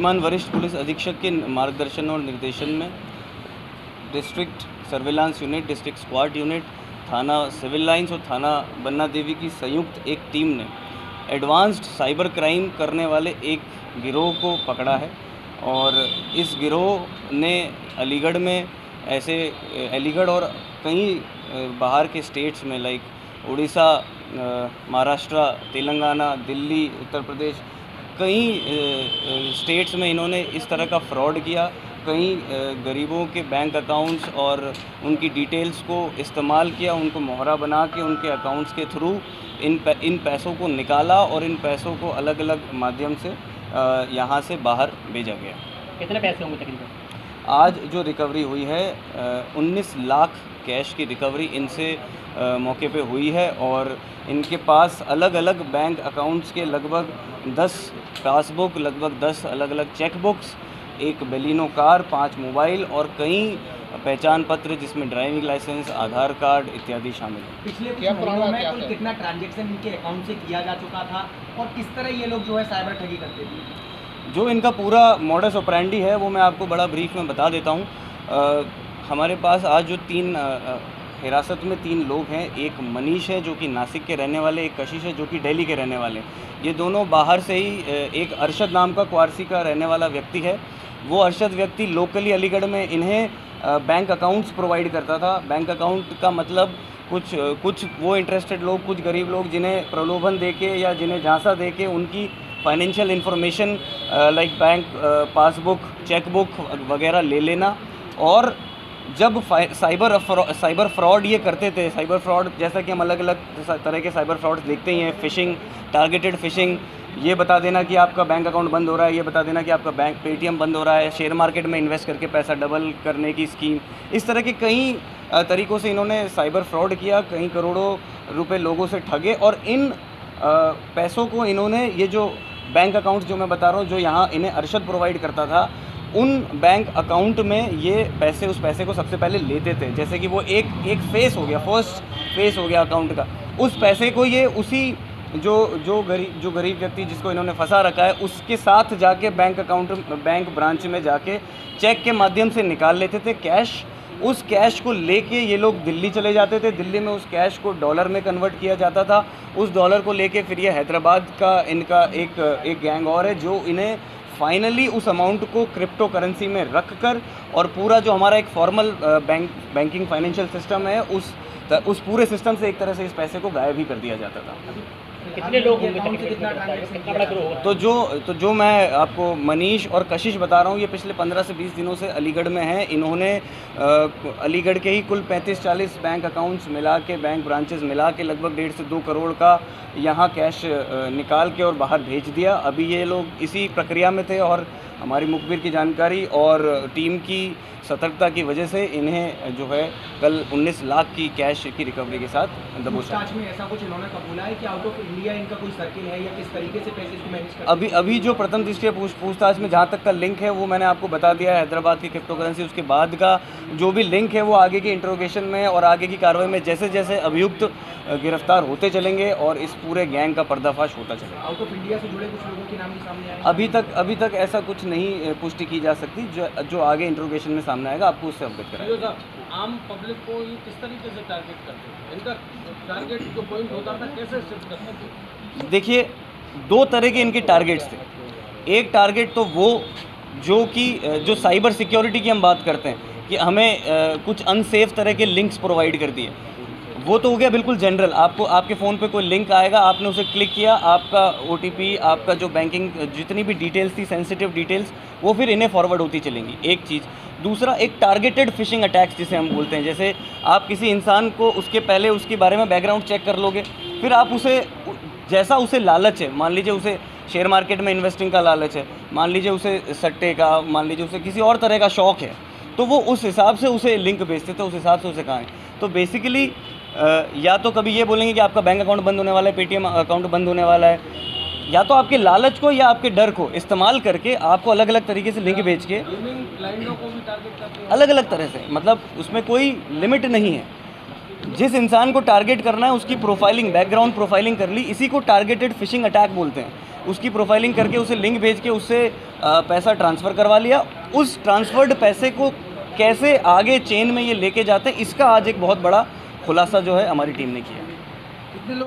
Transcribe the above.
श्रीमान वरिष्ठ पुलिस अधीक्षक के मार्गदर्शन और निर्देशन में district surveillance unit, district squad unit, थाना सिविल लाइंस और थाना बन्ना देवी की संयुक्त एक टीम ने एडवांस्ड साइबर क्राइम करने वाले एक गिरोह को पकड़ा है। और इस गिरोह ने अलीगढ़ में अलीगढ़ और कई बाहर के स्टेट्स में लाइक उड़ीसा, महाराष्ट्र, तेलंगाना, दिल्ली, उत्तर प्रदेश, कई स्टेट्स में इन्होंने इस तरह का फ्रॉड किया। कई गरीबों के बैंक अकाउंट्स और उनकी डिटेल्स को इस्तेमाल किया, उनको मोहरा बना के उनके अकाउंट्स के थ्रू इन पैसों को निकाला और इन पैसों को अलग अलग माध्यम से यहाँ से बाहर भेजा गया। कितने पैसे होंगे तकरीबन? आज जो रिकवरी हुई है 19 लाख कैश की रिकवरी इनसे मौके पे हुई है। और इनके पास अलग अलग बैंक अकाउंट्स के लगभग 10 पासबुक, लगभग 10 अलग अलग चेक बुक्स, एक बेलिनो कार, 5 मोबाइल और कई पहचान पत्र जिसमें ड्राइविंग लाइसेंस, आधार कार्ड इत्यादि शामिल है। पिछले कुछ महीनों में कुल कितना ट्रांजैक्शन इनके अकाउंट से किया जा चुका था और किस तरह ये लोग जो है साइबर ठगी करते थे? जो इनका पूरा मॉडस ऑपरेंडी है वो मैं आपको बड़ा ब्रीफ में बता देता हूँ। हमारे पास आज जो 3 हिरासत में 3 लोग हैं, एक मनीष है जो कि नासिक के रहने वाले, एक कशिश है जो कि दिल्ली के रहने वाले। ये दोनों बाहर से ही, एक अरशद नाम का क्वारसी का रहने वाला व्यक्ति है। वो अरशद व्यक्ति लोकली अलीगढ़ में इन्हें बैंक अकाउंट्स प्रोवाइड करता था। बैंक अकाउंट का मतलब कुछ वो इंटरेस्टेड लोग, कुछ गरीब लोग जिन्हें प्रलोभन देके या जिन्हें झांसा देके उनकी financial information like bank passbook, chequebook वगैरह ले लेना। और जब साइबर फ्रॉड ये करते थे, साइबर फ्रॉड जैसा कि हम अलग अलग तरह के साइबर फ्रॉड्स देखते ही हैं, फ़िशिंग, टारगेटेड फ़िशिंग, ये बता देना कि आपका बैंक अकाउंट बंद हो रहा है, ये बता देना कि आपका बैंक पेटीएम बंद हो रहा है, शेयर मार्केट में इन्वेस्ट करके पैसा डबल करने की स्कीम, इस तरह के कई तरीक़ों से इन्होंने साइबर फ्रॉड किया, कई करोड़ों रुपए लोगों से ठगे। और इन पैसों को इन्होंने, ये जो बैंक अकाउंट्स जो मैं बता रहा हूँ, जो यहाँ इन्हें अरशद प्रोवाइड करता था, उन बैंक अकाउंट में ये पैसे, उस पैसे को सबसे पहले लेते थे। जैसे कि वो एक फेस हो गया, फर्स्ट फेस हो गया अकाउंट का, उस पैसे को ये उसी जो गरीब व्यक्ति जिसको इन्होंने फंसा रखा है उसके साथ जाके बैंक ब्रांच में जाके चेक के माध्यम से निकाल लेते थे कैश। उस कैश को लेके ये लोग दिल्ली चले जाते थे। दिल्ली में उस कैश को डॉलर में कन्वर्ट किया जाता था। उस डॉलर को लेके फिर ये हैदराबाद का इनका एक गैंग और है जो इन्हें फाइनली उस अमाउंट को क्रिप्टो करेंसी में रख कर, और पूरा जो हमारा एक फॉर्मल बैंकिंग फाइनेंशियल सिस्टम है उस पूरे सिस्टम से एक तरह से इस पैसे को गायब ही कर दिया जाता था। कितने लोग होंगे, कितना बड़ा ग्रोह होगा? तो जो मैं आपको मनीष और कशिश बता रहा हूँ, ये पिछले 15 से 20 दिनों से अलीगढ़ में हैं। इन्होंने अलीगढ़ के ही कुल 35-40 बैंक अकाउंट्स मिला के, बैंक ब्रांचेस मिला के लगभग 1.5 से 2 करोड़ का यहाँ कैश निकाल के और बाहर भेज दिया। अभी ये लोग इसी प्रक्रिया में थे और हमारी मुखबिर की जानकारी और टीम की सतर्कता की वजह से इन्हें जो है कल 19 लाख की कैश की रिकवरी के साथ दबोचा। पूछताछ में ऐसा कुछ इन्होंने कबूला है कि आउट ऑफ इंडिया इनका कोई सर्किल है या किस तरीके से पैसे इसको मैनेज करते हैं? अभी जो प्रथम दृष्टया पूछताछ में जहाँ तक का लिंक है वो मैंने आपको बता दिया है, हैदराबाद की क्रिप्टो करेंसी। उसके बाद का जो भी लिंक है वो आगे की इंट्रोगेशन में और आगे की कार्रवाई में जैसे जैसे अभियुक्त गिरफ्तार होते चलेंगे और इस पूरे गैंग का पर्दाफाश होता चलेगा। आउट ऑफ इंडिया से जुड़े कुछ लोगों के नाम भी सामने आए? अभी तक ऐसा कुछ नहीं पुष्टि की जा सकती। जो आगे इंट्रोगेशन में सामने आएगा आपको उससे अवगत कराएंगे। आम पब्लिक को ये किस तरीके से टारगेट करते हैं? इनका टारगेट जो पॉइंट होता था कैसे शिफ्ट करते थे? देखिए, 2 तरह के इनके टारगेट्स थे। एक टारगेट तो वो जो साइबर सिक्योरिटी की हम बात करते हैं कि हमें कुछ अनसेफ तरह के लिंक्स प्रोवाइड कर दिए, वो तो हो गया बिल्कुल जनरल। आपके फ़ोन पे कोई लिंक आएगा, आपने उसे क्लिक किया, आपका OTP, आपका जो बैंकिंग जितनी भी डिटेल्स थी, सेंसिटिव डिटेल्स, वो फिर इन्हें फॉरवर्ड होती चलेंगी, एक चीज़। दूसरा, एक टारगेटेड फिशिंग अटैक्स जिसे हम बोलते हैं। जैसे आप किसी इंसान को उसके पहले उसके बारे में बैकग्राउंड चेक कर लोगे, फिर आप उसे जैसा उसे लालच है, मान लीजिए उसे शेयर मार्केट में इन्वेस्टिंग का लालच है, मान लीजिए उसे सट्टे का, मान लीजिए उसे किसी और तरह का शौक़ है, तो वो उस हिसाब से उसे लिंक भेजते थे, उस हिसाब से उसे कहें। तो बेसिकली या तो कभी ये बोलेंगे कि आपका बैंक अकाउंट बंद होने वाला है, पेटीएम अकाउंट बंद होने वाला है, या तो आपके लालच को या आपके डर को इस्तेमाल करके आपको अलग अलग तरीके से लिंक भेज के अलग अलग तरह से, मतलब उसमें कोई लिमिट नहीं है। जिस इंसान को टारगेट करना है उसकी प्रोफाइलिंग, बैकग्राउंड प्रोफाइलिंग कर ली, इसी को टारगेटेड फिशिंग अटैक बोलते हैं। उसकी प्रोफाइलिंग करके उसे लिंक भेज के उससे पैसा ट्रांसफ़र करवा लिया। उस ट्रांसफ़र्ड पैसे को कैसे आगे चेन में ये लेके जाते हैं, इसका आज एक बहुत बड़ा खुलासा जो है हमारी टीम ने किया। कितने लोग